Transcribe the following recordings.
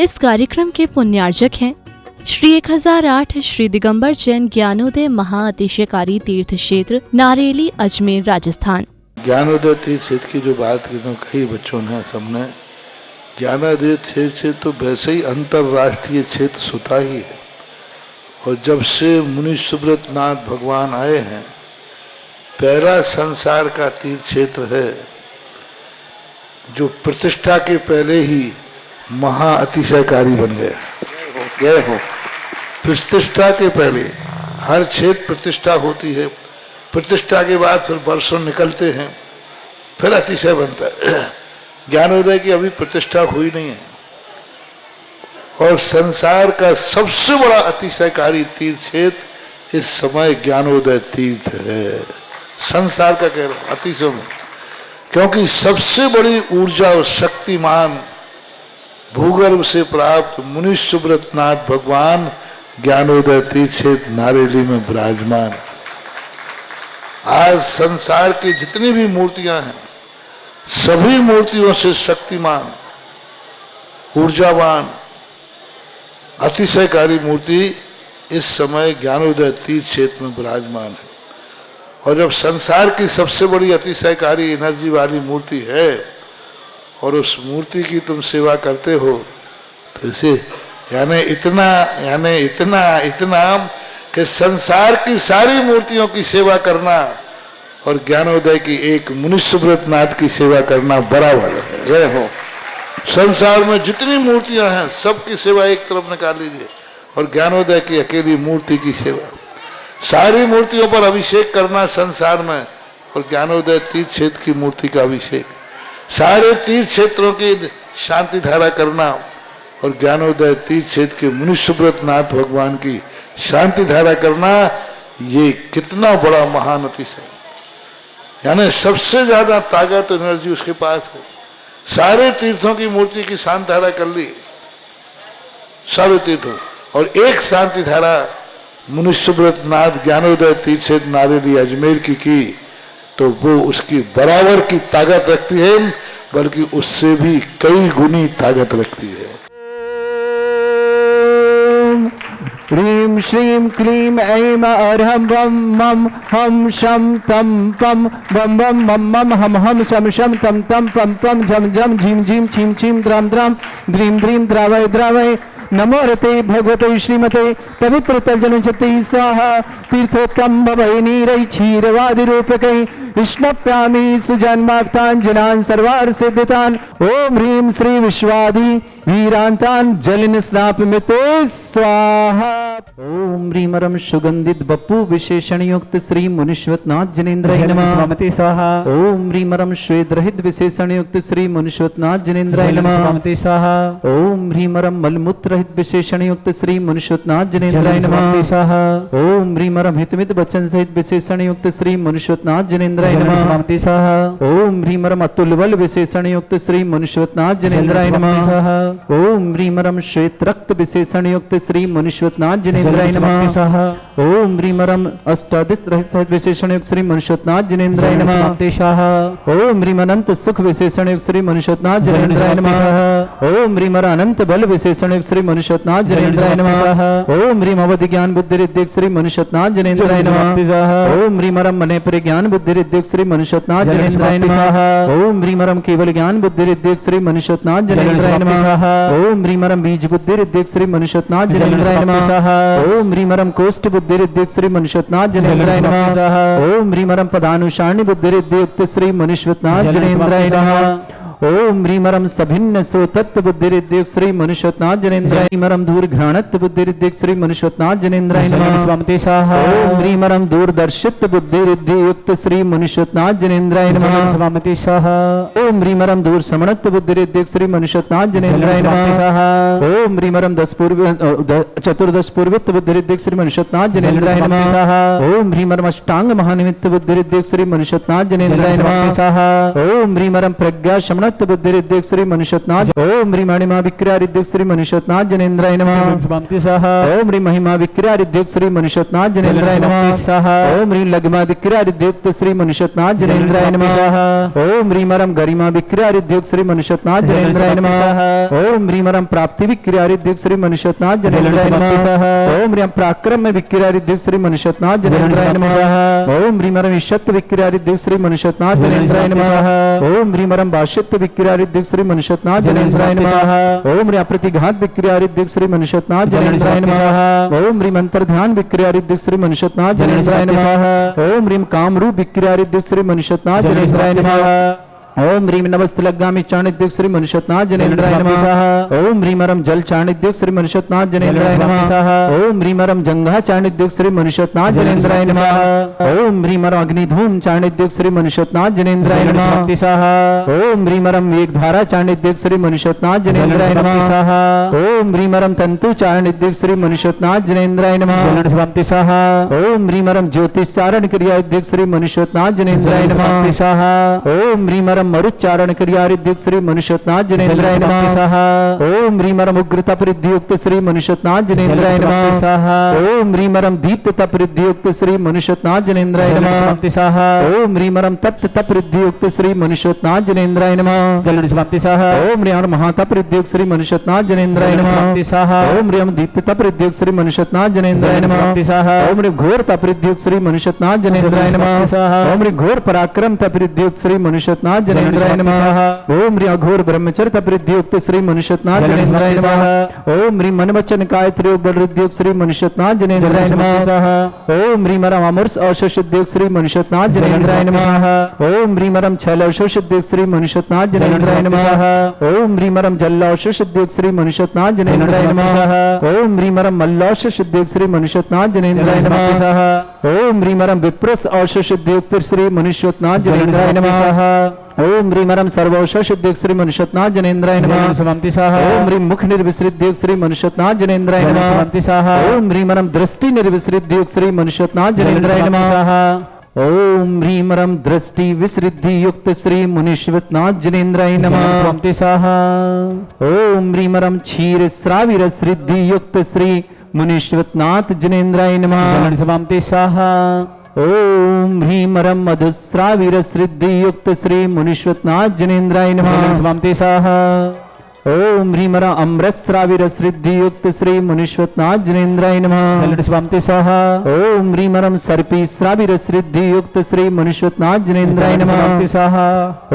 इस कार्यक्रम के पुण्यार्जक हैं श्री 1008 श्री दिगंबर जैन ज्ञानोदय महाअतिशयकारी तीर्थ क्षेत्र नारेली अजमेर राजस्थान। ज्ञानोदय तीर्थ क्षेत्र की जो बात कही बच्चों ने सबने, ज्ञानोदय क्षेत्र तो वैसे ही अंतर्राष्ट्रीय क्षेत्र सुता ही है। और जब से मुनि सुब्रत नाथ भगवान आए हैं, पहला संसार का तीर्थ क्षेत्र है जो प्रतिष्ठा के पहले ही महा अतिशयकारी बन गया। प्रतिष्ठा के पहले हर क्षेत्र प्रतिष्ठा होती है, प्रतिष्ठा के बाद फिर वर्षों निकलते हैं, फिर अतिशय बनता है। ज्ञानोदय की अभी प्रतिष्ठा हुई नहीं है। और संसार का सबसे बड़ा अतिशयकारी तीर्थ क्षेत्र इस समय ज्ञानोदय तीर्थ है। संसार का कह रहा हूं अतिशय में, क्योंकि सबसे बड़ी ऊर्जा और शक्तिमान भूगर्भ से प्राप्त मुनि सुब्रत नाथ भगवान ज्ञानोदय तीर्थ क्षेत्र नारेली में विराजमान। आज संसार की जितनी भी मूर्तियां हैं, सभी मूर्तियों से शक्तिमान, ऊर्जावान, अतिशयकारी मूर्ति इस समय ज्ञानोदय तीर्थ क्षेत्र में विराजमान है। और जब संसार की सबसे बड़ी अतिशयकारी एनर्जी वाली मूर्ति है और उस मूर्ति की तुम सेवा करते हो, तो इसे यानी इतना कि संसार की सारी मूर्तियों की सेवा करना और ज्ञानोदय की एक मुनि सुब्रत नाथ की सेवा करना बराबर है। जय हो। संसार में जितनी मूर्तियां हैं सबकी सेवा एक तरफ निकाल लीजिए और ज्ञानोदय की अकेली मूर्ति की सेवा। सारी मूर्तियों पर अभिषेक करना संसार में और ज्ञानोदय तीर्थ क्षेत्र की मूर्ति का अभिषेक, सारे तीर्थ क्षेत्रों की शांति धारा करना और ज्ञानोदय तीर्थ क्षेत्र के मुनि सुब्रत नाथ भगवान की शांति धारा करना, ये कितना बड़ा महान अतिशय। यानी सबसे ज्यादा ताकत एनर्जी उसके पास है। सारे तीर्थों की मूर्ति की शांति धारा कर ली, सारे तीर्थों, और एक शांति धारा मुनि सुब्रत नाथ ज्ञानोदय तीर्थ क्षेत्र नारेली अजमेर की तो वो उसकी बराबर की ताकत रखती है, बल्कि उससे भी कई गुनी ताकत रखती है। ह्रीं श्रीं क्लीं ऐं अरहं वं मं हम शं तं पं बं बं मं मं हम हम शं शं तं तं पं पं झं झं झीं झीं छीं छीं द्रां द्रां द्रीं द्रीं द्रावय द्रावय। नमो रते भगवते श्रीमते पवित्र तर्जनचते स्वाहा। तीर्थोत्तम भवै नीरै क्षीरवादि रूपकै विष्णप्यामि सुजन्माप्तान् सर्वार सिद्धितान्। ओम ह्रीं श्री विश्वादि वीरांतान् जलिन स्नापमिते स्वाहा। ओम ह्रीं रम सुगंधित बप्पु विशेषण युक्त श्री मुनीश्वत नाथ जनेन्द्राय नमः स्वाहा। ओम ह्रीं रम श्वेत रहित विशेषण युक्त श्री मुनीश्वत नाथ जनेन्द्राय नमः स्वाहा। ओम ह्रीं रम मलमूत्र रहित विशेषण युक्त श्री मुनीश्वत नाथ जनेन्द्राय नमः स्वाहा। ओम ह्रीं रम हितमित वचन सहित विशेषण युक्त श्री मुनीश्वत नाथ जनेन्द्राय नमः स्वाहा। ओम ह्रीं रम अतुल बल विशेषण युक्त श्री मुनीश्वत नाथ जनेन्द्राय नमः स्वाहा। ओम ह्रीं रम श्वेत रक्त विशेषण युक्त श्री मुनीश्वत नाथ जनेन्द्राय नमः स्वाहा। ओम ह्रीं रम अष्टादश रहित विशेषण युक्त श्री मुनीश्वत नाथ जनेन्द्राय नमः स्वाहा। ओम ह्रीं अनंत सुख विशेषण युक्त श्री मुनीश्वत नाथ जनेन्द्राय नमः। ओम ह्रीं अनंत बल विशेषण युक्त श्री मुनीश्वत नाथ जनेन्द्राय नमः। ओम ह्रीं अवधि ज्ञान बुद्धि रिद्धिक श्री मुनीश्वत नाथ जनेन्द्राय नमः। ओम ह्रीं रम मने परिज्ञान बुद्धि रिद्धिक श्री मुनीश्वत नाथ जनेन्द्राय नमः। ओम ह्रीं रम केवल ज्ञान बुद्धि रिद्धिक श्री मुनीश्वत नाथ जनेन्द्राय नमः। ओम ह्रीं रम बीज बुद्धि रिद्धिक श्री मुनीश्वत नाथ जनेन्द्राय नमः। ओम ह्रीं रम कोष्ठ बुद्धि रिद्धिक श्री मुनीश्वत नाथ जनेन्द्राय नमः। ओम ह्रीं रम पदानुसारणी बुद्धि रिद्धियुक्त श्री मुनीश्वत नाथ जनेन्द्राय नमः। ओम ह्रीं रम सभिन्न स्रोतत्व बुद्धि रिद्धियुक्त श्री मुनीश्वत नाथ जनेन्द्राय नमः। दूर घ्राणत्व बुद्धि रिद्धियुक्त श्री मुनीश्वत नाथ जनेन्द्राय नमः। ओम ह्रीं रम दूरदर्शित्व बुद्धि रिद्धियुक्त श्री मुनीश्वत नाथ जनेन्द्राय नमः। ओम ह्रीं रम दूर समणत्व बुद्धि रिद्धियुक्त श्री मुनीश्वत नाथ जनेन्द्राय नमः। ओम ह्रीं रम चतुर्दश पूर्वित्व बुद्धि रिद्धियुक्त श्री मुनीश्वत नाथ जनेन्द्राय नमः। ओम ह्रीं रम अष्टांग महानिमित्त बुद्धि रिद्धियुक्त श्री मुनीश्वत नाथ जनेन्द्राय नमः। ओम ह्रीं रम प्रज्ञा शमन शत बुद्धिरिद्धिक श्री मनुष्यनाथ। ओम ह्रीं मणिमा विक्रियारिद्धिक श्री मनुष्यनाथ जनेन्द्राय नमः। ओम ह्रीं महिमा विक्रियारिद्धिक श्री मनुष्यनाथ जनेन्द्राय नमः। ओम ह्रीं लघिमा विक्रियारिद्धिक श्री मनुष्यनाथ जनेन्द्राय नमः। ओम ह्रीं मरम गरिमा विक्रियारिद्धिक श्री मनुष्यनाथ जनेन्द्राय नमः। ओम ह्रीं मरम प्राप्ति विक्रियारिद्धिक श्री मनुष्यनाथ जनेन्द्राय नमः। ओम ह्रीं पराक्रम विक्रियारिद्धिक श्री मनुष्यनाथ जनेन्द्राय नमः। ओम ह्रीं मरम ईशत्व विक्रियारिद्धिक श्री मनुष्यनाथ जनेन्द्राय नमः। ओम ह्रीं मरम भाष्यत्व विक्रियारिद्धिक श्री मनुष्यनाथ जनेन्द्राय नमः। ओम ह्रीं प्रतिघात विक्रियारिद्धिक श्री मनुष्यनाथ जनेन्द्राय नमः। ओम ह्रीं अंतर्ध्यान विक्रियारिद्धिक श्री मनुष्यनाथ जनेन्द्राय नमः। ओम ह्रीं कामरूप विक्रियारिद्धिक श्री मनुष्यनाथ जनेन्द्राय नमः। ओम ह्रीं नमस्तलगामी चाणिद्युक श्री मनुष्यनाथ जनेन्द्राय नमः। ओम ह्रीं मरम जल चाणिद्युक श्री मनुष्यनाथ जनेन्द्राय नमः। ओम ह्रीं मरम जंघा चाणिद्युक श्री मनुष्यनाथ जनेन्द्राय नमः। ओम ह्रीं मरम अग्निधूम चाणिद्युक श्री मनुष्यनाथ जनेन्द्राय नमः। ओम ह्रीं मरम मेघधारा चाणिद्युक श्री मनुष्यनाथ जनेन्द्राय नमः। ओम ह्रीं मरम तंतु चाणिद्युक श्री मनुष्यनाथ जनेन्द्राय नमः। ओम ह्रीं मरम ज्योतिषारण क्रियाद्युक श्री मनुष्यनाथ जनेन्द्राय नमः। ओम ह्रीं मरम मरुच्चारण क्रियारिद्युक्त श्री मनुष्यनाथ जनेन्द्राय नमः। ओम ह्रीं मरम उग्रता परिद्युक्त श्री मनुष्यनाथ जनेन्द्राय नमः। ओम ह्रीं मरम दीप्तता परिद्युक्त श्री मनुष्यनाथ जनेन्द्राय नमः। ओम ह्रीं मरम तप्त परिद्युक्त श्री मनुष्यनाथ जनेन्द्राय नमः। ओम ह्रीं महाता परिद्युक्त श्री मनुष्यनाथ जनेन्द्राय नमः। ओम ह्रीं दीप्तता परिद्युक्त श्री मनुष्यनाथ जनेन्द्राय नमः। ओम ह्रीं घोरता परिद्युक्त श्री मनुष्यनाथ जनेन्द्राय नमः। ओम ह्रीं घोर पराक्रम परिद्युक्त श्री मनुष्यनाथ जनेन्द्राय नमः। ओम ह्रीं अघोर ब्रह्मचर्य परिद्युक्त श्री मनुष्यनाथ जनेन्द्राय नमः। ओम ह्रीं मन वचन काय त्रयोग बलरुद्युक्त श्री मनुष्यनाथ जनेन्द्राय नमः। ओम ह्रीं मरम अमृत औषधयुक्त श्री मनुष्यनाथ जनेन्द्राय नमः। ओम ह्रीं मरम छल औषधयुक्त श्री मनुष्यनाथ जनेन्द्राय नमः। ओम ह्रीं मरम जल औषधयुक्त श्री मनुष्यनाथ जनेन्द्राय नमः। ओम ह्रीं मरम मल्ल औषधयुक्त श्री मनुष्यनाथ जनेन्द्राय नमः। ओम ह्रीं मरम विप्रस औषधयुक्त श्री मनुष्यनाथ जनेन्द्राय नमः। ओम ह्रीं मरम सर्वौषधयुक्त श्री मनुष्यनाथ जनेन्द्राय नमः। ओम ह्रीं मुख निर्विसृद्युक्त श्री मनुष्यनाथ जनेन्द्राय नमः। ओम ह्रीं मरम दृष्टि निर्विसृद्युक्त श्री मनुष्यनाथ जनेन्द्राय नमः। ओम ह्रीं मरम दृष्टि विसृद्धि युक्त श्री मनुष्यनाथ जनेन्द्राय नमः। ओम ह्रीं मरम क्षीर श्राविर सिद्धि युक्त श्री मनुष्यनाथ जनेन्द्राय नमः। ओम ह्रीं मरम मधुस्राविर सिद्धि युक्त श्री मनुष्यनाथ जनेन्द्राय नमः। ओम ह्रीं मरम अमृतस्राविर सिद्धि युक्त श्री मनुष्यनाथ जनेन्द्राय नमः। ओम ह्रीं मरम सर्पी श्राविर सिद्धि युक्त श्री मनुष्यनाथ जनेन्द्राय नमः।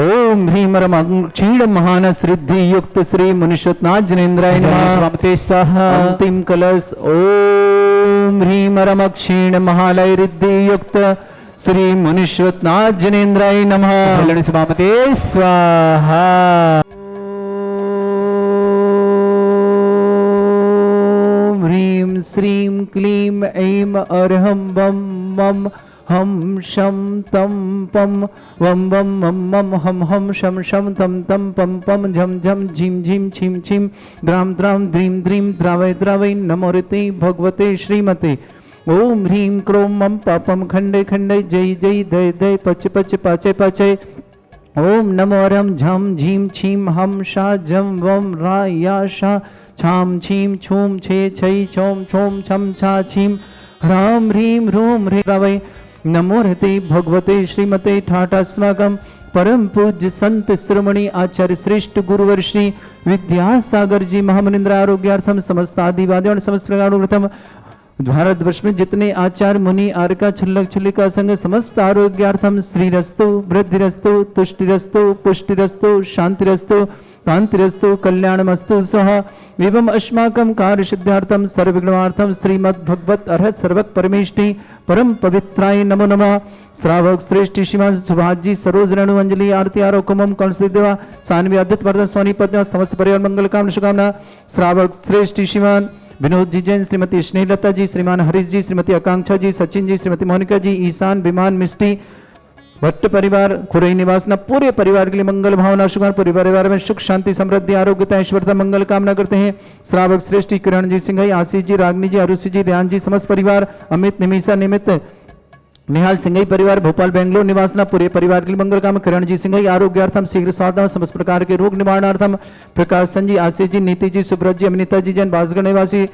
ओम ह्रीं मरम क्षीण महान सिद्धि युक्त श्री मनुष्यनाथ जनेन्द्राय नमः। अंतिम कलश ओम ह्रीं मरम क्षीण महालय रिद्धि युक्त श्री मनुष्यनाथ जनेन्द्राय नमः। स्वाहा। ह्रीं श्रीं क्लीं ऐं अर्हं वं मं हम शम तम पम वम वम मम मम हम हम शम शम तम तम पम पम झम झम झीम झीम छीम छीम द्राम द्राम द्रीम द्रीम द्रावय द्रावय नमोरते भगवते श्रीमते। ओम ह्रीं क्रों मम पापम खंडे खंडे जय जय दय दय पच पच पाचय पाचय। ओम नमो रम झम झीम छीम हम शा जम वम रा या शा छाम छीम छूम छे छै छोम छोम छम छा छीम ह्राम ह्रीं ह्रूं ह्रीं रावै नमो रहते भगवते श्रीमते ठाटास्माकं परम पूज्य संत श्रोमणी आचार्य श्रेष्ठ गुरुवर श्री विद्यासागर जी महामनिंद्र आरोग्यार्थम समस्त आदिवादी और समस्त प्रकार भारतवर्ष में जितने आचार्य मुनि आर्का छुल्लक छुल्लिका संघ समस्त आरोग्यार्थम श्रीरस्तु वृद्धिरस्तु तुष्टिरस्तु पुष्टिरस्तु शांतिरस्तु कांतिरस्तु कल्याणमस्तु सह एवं अस्माकं कार्य सिद्धार्थम सर्वगुणार्थम श्रीमद् भगवत अर्हत सर्वक परमेष्टि परम पवित्राय नमो नमः। श्रावक श्रेष्ठ श्रीमान सुभाष जी सरोज रेणु अंजलि आरती आरोकम कौशल देवा सान्वी अद्भुत वर्धन सोनी पद्म समस्त परिवार मंगल कामना शुभकामना। श्रावक श्रेष्ठ श्रीमान विनोद जी जैन श्रीमती स्नेहलता जी श्रीमान हरीश जी श्रीमती आकांक्षा जी सचिन जी श्रीमती मोनिका जी ईशान विमान मिष्टी भट्ट परिवार खुरई निवास न पूरे परिवार के लिए मंगल भावना शुभ पूरे परिवार में सुख शांति समृद्धि आरोग्यता ऐश्वर्यता मंगल कामना करते हैं। श्रावक श्रेष्ठ किरण जी सिंह आशीष जी रागनी जी अरुषि जी रेहान जी समस्त परिवार अमित निमिषा निमित्त निहाल सिंघई परिवार भोपाल बेंगलोर निवासना पूरे परिवार के लिए मंगल काम। किरण जी सिंघई आरोग्यार्थम शीघ्र स्वास्थ्य समस्त प्रकार के रोग निवारणार्थम। प्रकाश जी, आशीष जी, नीति जी, सुब्रत जी, अमिता जी जैन बासगढ़ निवासी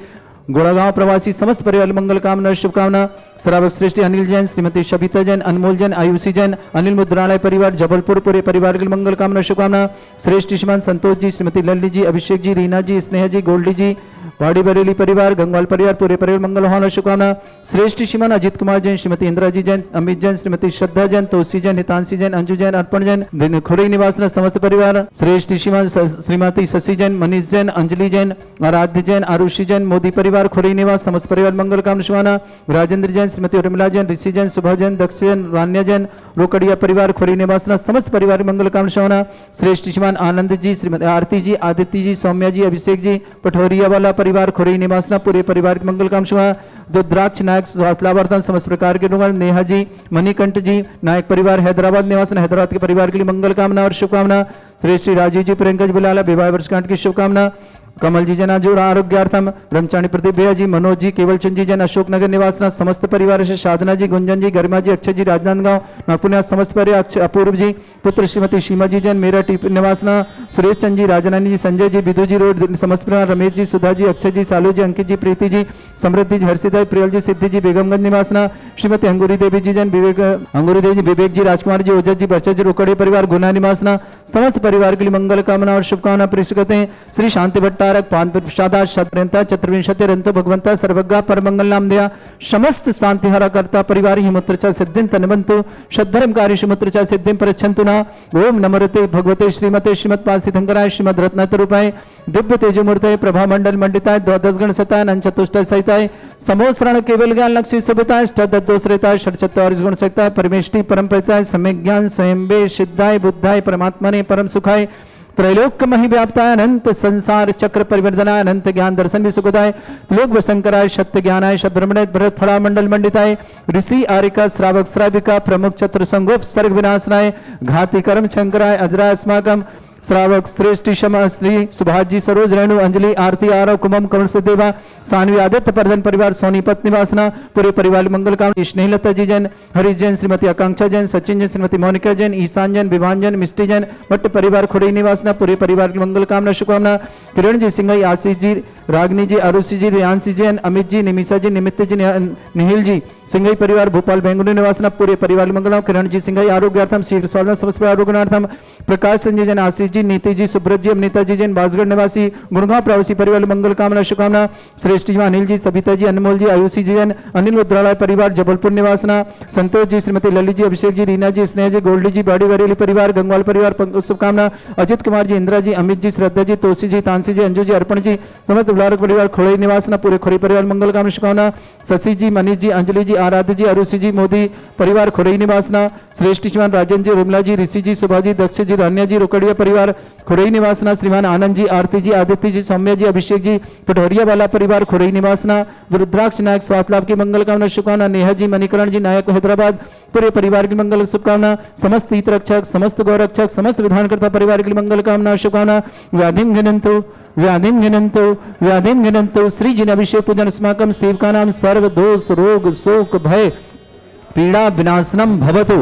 गोड़ागांव प्रवासी समस्त परिवार मंगल कामना शुभकामना। श्रावक श्रेष्ठी अनिल जैन, श्रीमती शबिता जैन, अनमोल जैन, आयुषी जैन, अनिल मुद्रालय परिवार जबलपुर पूरे परिवार के लिए मंगल कामना शुभकामना। श्रेष्ठ श्रीमान संतोष जी, श्रीमती लल्ली जी, अभिषेक जी, रीना जी, स्नेहा जी, गोल्डी जी, वाड़ी बरेली परिवार गंगवाल परिवार पूरे परिवार मंगल होना शुभकामना। श्रेष्ठ श्रीमान अजित कुमार जैन, श्रीमती इंदिरा जी जैन, अमित जैन, श्रीमती श्रद्धा जैन, तोसी जैन, हितांशी जैन, अंजू जैन, अर्पण जैन, खुरई निवासना समस्त परिवार। श्रेष्ठ श्रीमान श्रीमती शशि जैन, मनीष जैन, अंजलि जैन, आराध्य जैन, आरुषि जैन, मोदी परिवार खुरई निवास समस्त परिवार मंगल कामना शुभकामना। राजेंद्र जैन, श्रीमती उर्मिला जैन, ऋषि जैन, सुभा जैन, दक्ष जैन, रान्या जैन, रोकड़िया परिवार खुरई निवासना समस्त परिवार मंगल कामना शुभकामना। श्रेष्ठ श्रीमान आनंद जी, श्रीमती आरती जी, आदित्य जी, सौम्या जी, अभिषेक जी, पठौरिया वाला परिवार खुरई निवासना पूरे परिवार के मंगल काम शुभा। रुद्राक्ष नायक स्वास्थ्यवर्धन समस्त प्रकार के रुगण नेहा जी, मणिकंठ जी, नायक परिवार हैदराबाद निवासन हैदराबाद के परिवार के लिए मंगल कामना और शुभकामना। श्री श्री राजीव जी प्रियंका जी बुलाला विवाह वर्षगांठ की शुभकामना। कमल जी जन आजूर आरोग्यार्थम। ब्रह्मचारी प्रतिभा जी, मनोज जी, केवलचंद जी जन अशोकनगर निवासना समस्त परिवार से साधना जी, गुंजन जी, गरिमा जी, अक्षय जी, राजनांदगांव नागपुर समस्त परिवार, अपूर्व जी पुत्र श्रीमती सीमा जी जन मेरठ निवासना। सुरेश चंद जी, राजनानी जी, संजय जी, विदु जी रोड समस्त परिवार, रमेश जी, सुधा जी, अक्षय जी, सालू जी, अंकित जी, प्रीति जी, समृद्धि जी, हर्षिता जी, प्रियल जी, सिद्धि जी, बेगमगंज निवासना। श्रीमती अंगूरी देवी जी जन अंगूरी देवी जी, विवेक जी, राजकुमार जी, ओजस जी, बर्चा जी, रोकड़े परिवार गुना निवासना समस्त परिवार के लिए मंगल कामना और शुभकामना प्रेषित करते हैं। श्री शांति भट्टारक पान प्रसादा शतपर्यंता चतुर्विंशति रंतो भगवंता सर्वज्ञा परमंगल नाम दया समस्त शांति हरा करता परिवार हिमुत्रचा सिद्धिं तनवंतु सद्धर्मकारी हिमुत्रचा सिद्धिं परच्छन्तु ना। ओम नमोते भगवते श्रीमते श्रीमत्पासितंकराय श्रीमद रत्नतरूपाय दिव्य तेजमूर्तये प्रभा मंडल मंडिताय द्वादश गण सताय नन चतुष्टय सहिताय समोसरण केवल ज्ञान लक्ष्य सुभताय षट्दोषरेताय षट्चत्वारिश गुण सहिताय परमेष्टि परम परिताय सम्यक ज्ञान स्वयं वे सिद्धाय बुद्धाय परमात्मने परम सुखाय त्रैलोक्य मही व्याप्ताय अनंत संसार चक्र परिवर्तनाय अनंत ज्ञान दर्शन भी सुखदाय लोक वशंकराय सत्य ज्ञानाय शब्रह्मणे भरत फड़ा मंडल मंडिताय ऋषि आरिका श्रावक श्राविका प्रमुख छत्र संगोप सर्ग विनाशनाय घाति कर्म शंकराय अजराय अस्माकम श्रावक श्रेष्ठ क्षमा श्री सुभाष जी, सरोज रेणु, अंजलि, आरती, आरव, कुमम, कमल से देवा, सानवी, आदित्य प्रधान परिवार सोनीपत निवासना पूरे परिवार मंगल काम। स्नेहलता जी जैन, हरीश जैन, श्रीमती आकांक्षा जैन, सचिन जैन, श्रीमती मोनिका जैन, ईशान जैन, विभान जैन, मिष्टी जैन, भट्ट परिवार खुरई निवासना पूरे परिवार की मंगल कामना शुभकामना। किरण जी सिंघई, आशीष जी, रागनी जी, आरुषि जी, रियांशी जैन, अमित जी, निमिषा जी, निमित्त जी, निहिल जी, सिंघई परिवार भोपाल बेंगलुरु निवासना पूरे परिवार मंगल। किरण जी सिंघई आरोग्यार्थम शीघ्र स्वास्थ्य समस्त आरोग्यार्थम। प्रकाश संजय जैन, आशीष जी, नीति जी, सुब्रत जी, अमनीता जी जैन बासगढ़ निवासी गुड़गांव प्रवासी परिवार मंगल कामना शुभकामना। श्रेष्ठ जी अनिल जी, सबिता जी, अनमोल जी, आयुषी जी जैन, अनिल मुद्रालय परिवार जबलपुर निवासना। संतोष जी, श्रीमती ललित जी, अभिषेक जी, रीना जी, स्नेह जी, गोल्डी जी, बाड़ी बरेली परिवार गंगवाल परिवार शुभकामना। अजित कुमार जी, इंदिरा जी, अमित जी, श्रद्धा जी, तोसी जी, तांसी जी, अंजू जी, अर्पण जी समस्त बुलारक परिवार खोड़ई निवासना पूरे खोड़ी परिवार मंगल कामना शुभकामना। शशि जी, मनीष जी, अंजलि जी, आराध्य जी, अरुषि जी, मोदी परिवार खोड़ई निवासना। श्रेष्ठ श्रीमान राजेंद्र जी, रुमला जी, ऋषि जी, सुभा जी, दक्ष जी, रान्या जी, रोकड़िया परिवार खुरई निवासना। श्रीमान आनंद जी, आरती जी, आदित्य जी, सौम्या जी, अभिषेक जी, पठौरिया वाला परिवार खुरई निवासना। रुद्राक्ष नायक स्वास्थ्य लाभ की मंगल कामना शुभकामना। नेहा जी, मणिकरण जी, नायक हैदराबाद पूरे परिवार की मंगल शुभकामना। समस्त हित रक्षक, समस्त गौरक्षक, समस्त विधानकर्ता परिवार के लिए मंगल कामना शुभकामना। व्याधिम घिनंतु व्याधिम घिनंतु व्याधिम घिनंतु श्री जिन अभिषेक पूजन अस्माकं सेवका नाम सर्व दोष रोग शोक भय पीड़ा विनाशनम भवतु।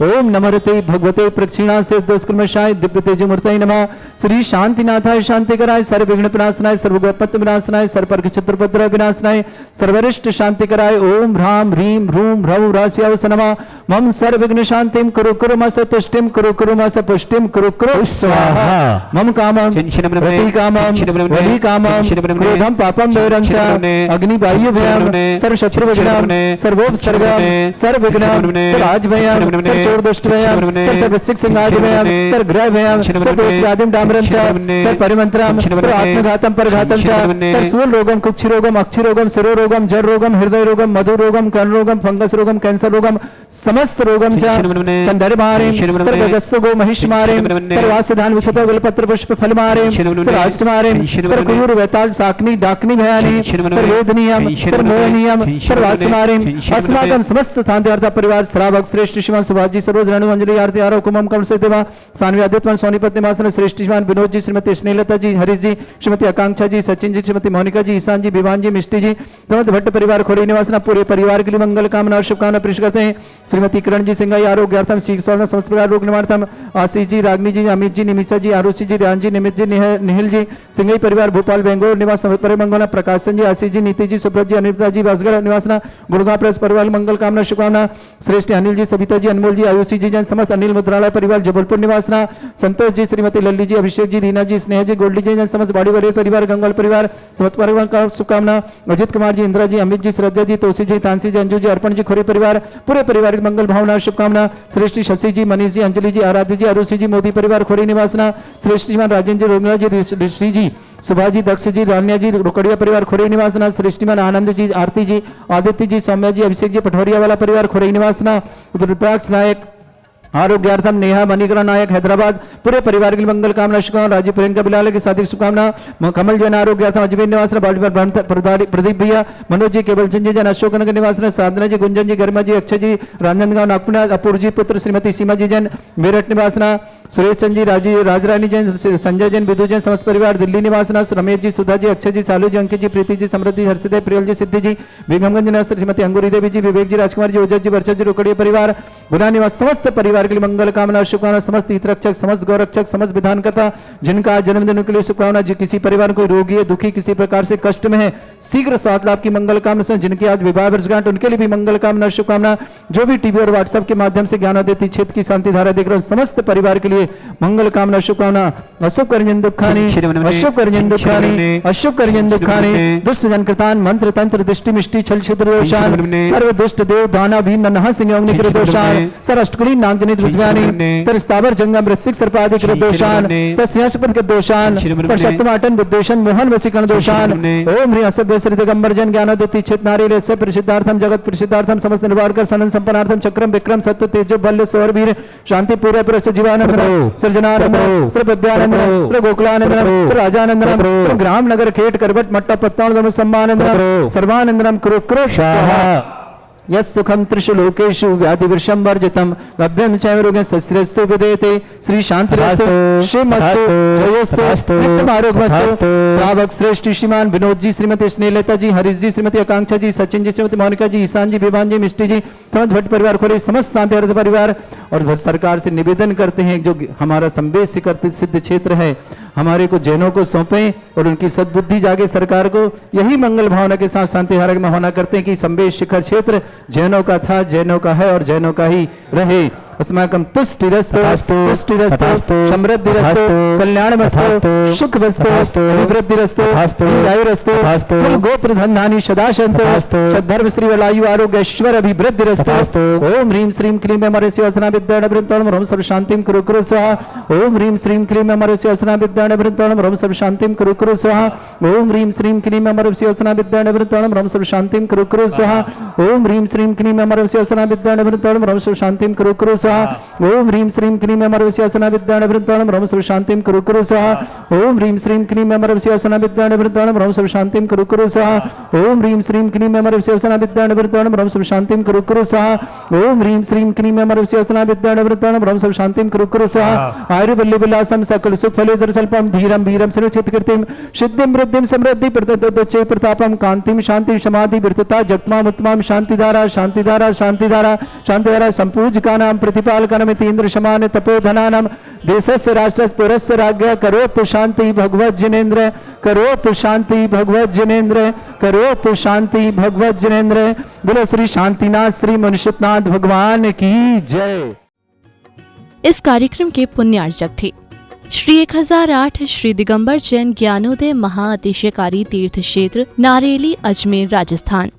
ओम नमोते भगवते प्रक्षिणा से दुष्कर्मशाय दिव्य तेजमूर्तये नमः। श्री शांतिनाथाय शांतिकराय सर्व विघ्न विनाशनाय सर्वगोपत्य विनाशनाय सर्वपर्क चतुर्पद्र विनाशनाय सर्वरिष्ट शांतिकराय ओम ह्राम ह्रीं ह्रूं ह्रौं रास्यावस नमः। मम सर्व विघ्न शांतिं कुरु कुरु मस तुष्टिं कुरु कुरु मस पुष्टिं कुरु कुरु स्वाहा। मम कामं प्रति कामं वली कामं क्रोधं पापं वैरं च अग्नि वायु भयं सर्व शत्रु विघ्नं सर्वोपसर्गं सर्व विघ्नं सर्वाज भयं सर्व चोर दुष्ट भयं सर्व सिक सिंगाज भयं सर्व ग्रह भयं सर्व दोषादिं डामरं च सर्व परिमंत्रं सर्व आत्मघातं परघातं च सर्व सूल रोगं कुक्षि रोगं अक्षि रोगं शिरो रोगं जड़ रोगं हृदय रोगं मधु रोगं कर्ण रोगं फंगस रोगं कैंसर रोगं समस्त रोगं च संदर्भ मारे सर्व जस्सु गो महिष मारे सर्व आसधान विषत गलपत्र पुष्प फल मारे सर्व अष्ट मारे सर्व कुयूर वेताल साकनी डाकनी भयानी सर्व वेदनीयम सर्व मोहनीयम सर्व आस मारे अस्माकं समस्त स्थान आरोग्यार्थ परिवार श्रावक श्रेष्ठ श्रीमान सुभाष जी सरोज रेणु अंजलि आरती आरो कुमम कमल से देवा सानवी आदित्यवन सोनीपत निवासन श्रेष्ठ श्रीमान विनोद जी श्रीमती स्नेहलता जी हरीश जी श्रीमती आकांक्षा जी सचिन जी श्रीमती मोनिका जी ईशान जी विवान जी मिष्टी जी समस्त भट्ट परिवार खोरी निवासना पूरे परिवार के लिए मंगल कामना और शुभकामना पेश करते हैं। श्रीमती किरण जी सिंगाई आरोग्यार्थम सीख समस्त परिवार रोग निवारणार्थम आशीष जी रागनी जी अमित जी निमिषा जी आरुषि जी रान जी निमित जी निहिल जी सिंगाई परिवार भोपाल बेंगलोर निवास समस्त मंगल प्रकाशन जी आशीष जी नीति जी सुब्रत जी अनिता जी बासगढ़ निवासना गुड़गांव प्रेस परिवार मंगल कामना शुभकामना। श्रेष्ठ अनिल जी सविता जी अनमोल जी आयुषी जी जैन समस्त अनिल मुद्रालय परिवार जबलपुर निवासना संतोष जी श्रीमती लल्ली जी अभिषेक जी रीना जी स्नेह जी गोल्डी जी जैन समस्त बाड़ी वाले परिवार गंगवाल परिवार समस्त परिवार का शुभकामना। अजित कुमार जी इंदिरा जी अमित जी श्रद्धा जी तोसी जी तानसी जी अंजू जी अर्पण जी खोरी परिवार पूरे परिवार की मंगल भावना शुभकामना। श्रेष्ठ शशि जी मनीष जी अंजलि जी आराध्य जी अरुषि जी मोदी परिवार खोरी निवासना। श्रेष्ठ श्रीमान राजेंद्र जी रोमिला जी ऋषि जी सुभाष जी दक्ष जी रान्या जी रुकड़िया परिवार खोरी निवासना। श्रेष्ठीमान आनंद जी आरती जी आदित्य जी सौम्या जी अभिषेक जी पठौरिया वाला परिवार खोरी निवासना। रुद्राक्ष नायक आरोग्यार्थम नेहा मणिकरण नायक हैदराबाद पूरे परिवार के लिए मंगल कामना शुभकामना। राजीव प्रियंका बिलाल की शादी शुभकामना। कमल जैन आरोग्यार्थम अजमेर निवास प्रदीप भैया मनोज जी केवल चंद जी जैन अशोकनगर निवास साधना जी गुंजन जी गरिमा जी अक्षय जी राजनांदगांव नागपुर अपूर्व जी पुत्र श्रीमती सीमा जी जैन मेरठ निवासना। सुरेश चंद जी राजरानी जैन संजय जैन विदु जैन समस्त परिवार दिल्ली निवासना। रमेश जी सुधा जी अक्षय जी सालू जी अंकित जी प्रीति जी समृद्धि हर्षदय प्रियल जी सिद्धि जी बेगमगंज निवास श्रीमती अंगूरी देवी जी विवेक जी राजकुमार जी ओजस जी वर्षा जी रोकड़िया परिवार गुना निवास समस्त परिवार के लिए मंगल कामना शुभकामना। समस्त हितरक्षक समस्त गौरक्षक समस्त विधानकर्ता जिनका जन्मदिन के लिए शुभकामना। जो किसी परिवार कोई रोगी है दुखी किसी प्रकार से कष्ट में है शीघ्र स्वास्थ्य लाभ की मंगल कामना से जिनकी आज विवाह वर्षगांठ उनके लिए भी मंगल कामना शुभकामना। जो भी टीवी और व्हाट्सएप के माध्यम से ज्ञान देती क्षेत्र की शांति धारा देख रहे समस्त परिवार के लिए मंगल कामना शुभकामना। अशुभ करजन दुखानी अशुभ करजन दुखानी अशुभ करजन दुखानी दुष्ट जनकृतान मंत्र तंत्र दृष्टि मिष्टि छल छिद्र दोषान सर्व दुष्ट देव दाना भी नन्हा सिंह निकृत दोषान सर अष्टकुली नागजनित रुस्वानी तर स्थावर जंगम वृश्चिक सर्पादि कृत दोषान सर सिंहासपद के दोषान पर शक्तमाटन बुद्धेशन मोहन वसीकरण दोषान ओम ह्री असभ्य श्री दिगंबर जन ज्ञानोदति चित नारी लेस्य प्रसिद्धार्थम जगत प्रसिद्धार्थम समस्त निवारकर सनन संपन्नार्थम चक्रम विक्रम सत्व तेजो बल्य सौर वीर शांति पूरे प्रस जीवानंद सृजनानंद प्रभव्यानंद प्रगोकुलानंद राजानंद ग्राम नगर खेट करवट मट्टा पत्ताण सम्मानंद सर्वानंदनम कुरु कुरु स्वाहा। यस्सुखम त्रिशुलोकेषु व्याधि वृषम वर्जितम लभ्यं च रोगं सस्त्रस्तु विदेते श्री शांतिरस्तु शिवमस्तु जयोस्तु नित्यम आरोग्यमस्तु। श्रावक श्रेष्ठ श्रीमान विनोद जी श्रीमती स्नेहलता जी हरीश जी श्रीमती आकांक्षा जी सचिन जी श्रीमती मोनिका जी ईशान जी विवान जी मिष्टी जी समस्त भट्ट परिवार खोले समस्त शांति अर्थ परिवार और सरकार से निवेदन करते हैं जो हमारा संवेद सिद्ध क्षेत्र है हमारे को जैनों को सौंपें और उनकी सद्बुद्धि जागे सरकार को। यही मंगल भावना के साथ शांति हारक में होना करते हैं कि संवेद शिखर क्षेत्र जैनों का था जैनों का है और जैनों का ही रहे। अस्माकं तुष्टिरस्तु पुष्टिरस्तु समृद्धिरस्तु कल्याणमस्तु सुखमस्तु अभिवृद्धिरस्तु दीर्घायुरस्तु कुल गोत्र धनानि सदा सन्तु सद्धर्म श्री वलायु आरोग्य ऐश्वर्य अभिवृद्धिरस्तु। ओम ह्रीं श्रीं क्लीं अमरस्य वसना विद्याण वृत्तोण ह्रौं सर्व शांतिं कुरु कुरु स्वाहा। ओम ह्रीं श्रीं क्लीं अमरस्य वसना विद्याण वृत्तोण ह्रौं सर्व शांतिं कुरु कुरु स्वाहा। ओम ह्रीं श्रीं क्लीं अमरस्य वसना विद्याण वृत्तोण ह्रौं सर्व शांतिं कुरु कुरु स्वाहा। ओम ह्रीं श्रीं क्लीं अमरस्य वसना विद्याण वृत्तोण ह्रौं सर्व शांतिं कुरु कुरु ओम ह्रीं श्रीं क्लीं अमरस्य वसना विद्याण वृत्तोण ह्रौं सर्व शांतिं कुरु कुरु स्वाहा। ओम ह्रीं श्रीं क्लीं अमरस्य वसना विद्याण वृत्तोण ह्रौं सर्व शांतिं कुरु कुरु स्वाहा। ओम ह्रीं श्रीं क्लीं अमरस्य वसना विद्याण वृत्तोण ह्रौं सर्व शांतिं कुरु कुरु स्वाहा। ओम ह्रीं श्रीं क्लीं अमरस्य वसना विद्याण वृत्तोण ह्रौं सर्व शांतिं कुरु कुरु स्वाहा। आयुर्बल्य विलासम सकल सुख फले जरसल्पम धीरम वीरम सर्वचित कीर्तिम सिद्धिं वृद्धिं समृद्धि प्रततोच्चै प्रतापम कांतिम शांति समाधि वृत्तता जगमाम उत्तमाम शांतिधारा शांतिधारा शांतिधारा शांतिधारा संपूजकानां प्रतिपालकानां इंद्र समान तपोधनानां देशस्य राष्ट्रस्य पुरस्य राज्ञ करोतु शांति भगवत जिनेन्द्र करोतु शांति भगवत जिनेन्द्र करोतु शांति भगवत जिनेन्द्र। बोलो श्री शांतिनाथ श्री मनुष्यनाथ भगवान की जय। इस कार्यक्रम के पुण्यार्चक थे श्री 1008 श्री दिगंबर जैन ज्ञानोदय महाअतिशयकारी तीर्थ क्षेत्र नारेली अजमेर राजस्थान।